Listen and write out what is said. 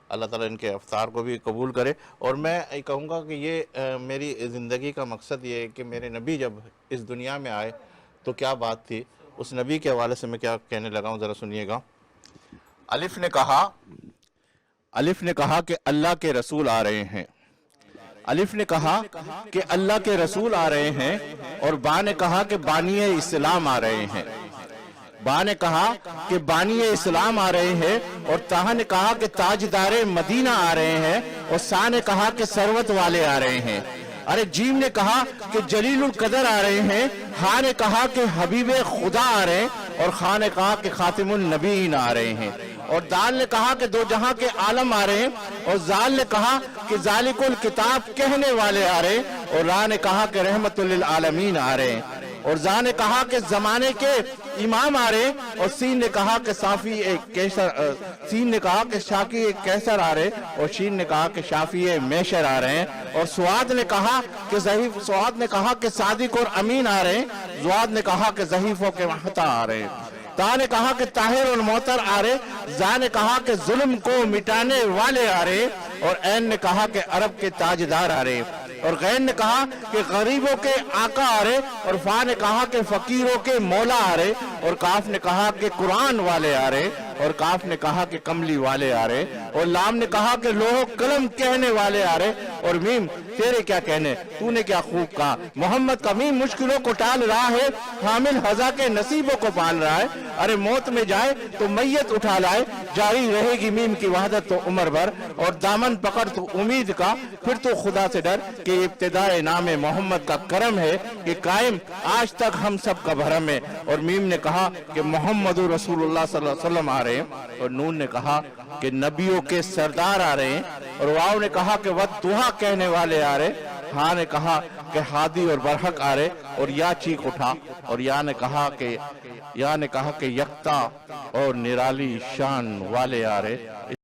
اللہ تعالیٰ ان کے افطار کو بھی قبول کرے۔ اور میں کہوں گا کہ یہ میری زندگی کا مقصد یہ ہے کہ میرے نبی جب اس دنیا میں آئے تو کیا بات تھی، اس نبی کے حوالے سے میں کیا کہنے لگا ہوں، ذرا سنیے گا۔ الف نے کہا کہ اللہ کے رسول آ رہے ہیں، الف نے کہا کہ اللہ کے رسول آ رہے ہیں، اور با نے کہا کہ بانی اسلام آ رہے ہیں، با نے کہا کہ بانی اسلام آ رہے ہیں، اور تاہا نے کہا کہ تاجدار مدینہ آ رہے ہیں، اور سا نے کہا کہ ثروت والے آ رہے ہیں، ارے جیم نے کہا کہ جلیل القدر آ رہے ہیں، ہاں نے کہا کہ حبیب خدا آ رہے ہیں، اور خاں نے کہا کہ خاتم النبیین آ رہے ہیں، اور دال نے کہا کہ دو جہاں کے عالم آ رہے ہیں، اور زال نے کہا کہ ذالک الکتاب کہنے والے آ رہے ہیں، اور را نے کہا کہ رحمت للعالمین آ رہے ہیں، اور زا نے کہا کہ زمانے کے امام آ رہے ہیں، اور سین نے کہا کہ سین نے کہا کہ شاکی ایک کیسر آ رہے، اور شین نے کہا کہ شافی میشر آ رہے ہیں، اور سواد نے کہا کہ صادق اور امین آ رہے ہیں، زواد نے کہا کہ ضعیفوں کے محتا آ رہے ہیں، تا نے کہا کہ طاہر اور معطر آ رہے، زا نے کہا کہ ظلم کو مٹانے والے آ رہے، اور عین نے کہا کہ عرب کے تاجدار آ رہے، اور غین نے کہا کہ غریبوں کے آقا آ رہے، اور فا نے کہا کہ فقیروں کے مولا آ رہے، اور کاف نے کہا کہ قرآن والے آ رہے، اور کاف نے کہا کہ کملی والے آ رہے، اور لام نے کہا کہ لوح قلم کہنے والے آ رہے، اور میم تیرے کیا کہنے، تو نے کیا خوب کہا، محمد کا میم مشکلوں کو ٹال رہا ہے، حامل حضا کے نصیبوں کو پال رہا ہے، ارے موت میں جائے تو میت اٹھا لائے، جاری رہے گی میم کی وحدت تو عمر بھر، اور دامن پکڑ تو امید کا، پھر تو خدا سے ڈر، کہ ابتدائے نام محمد کا کرم ہے، کہ قائم آج تک ہم سب کا بھرم ہے، اور میم نے کہا کہ محمد رسول اللہ صلی اللہ علیہ وسلم آ رہے ہیں، اور نون نے کہا کہ نبیوں کے سردار آ رہے ہیں، اور واو نے کہا کہ ودعا کہنے والے آ رہے، ہاں نے کہا کہ ہادی اور برحق آ رہے، اور یا چیخ اٹھا، اور یا نے کہا کہ یکتا اور نرالی شان والے آ رہے۔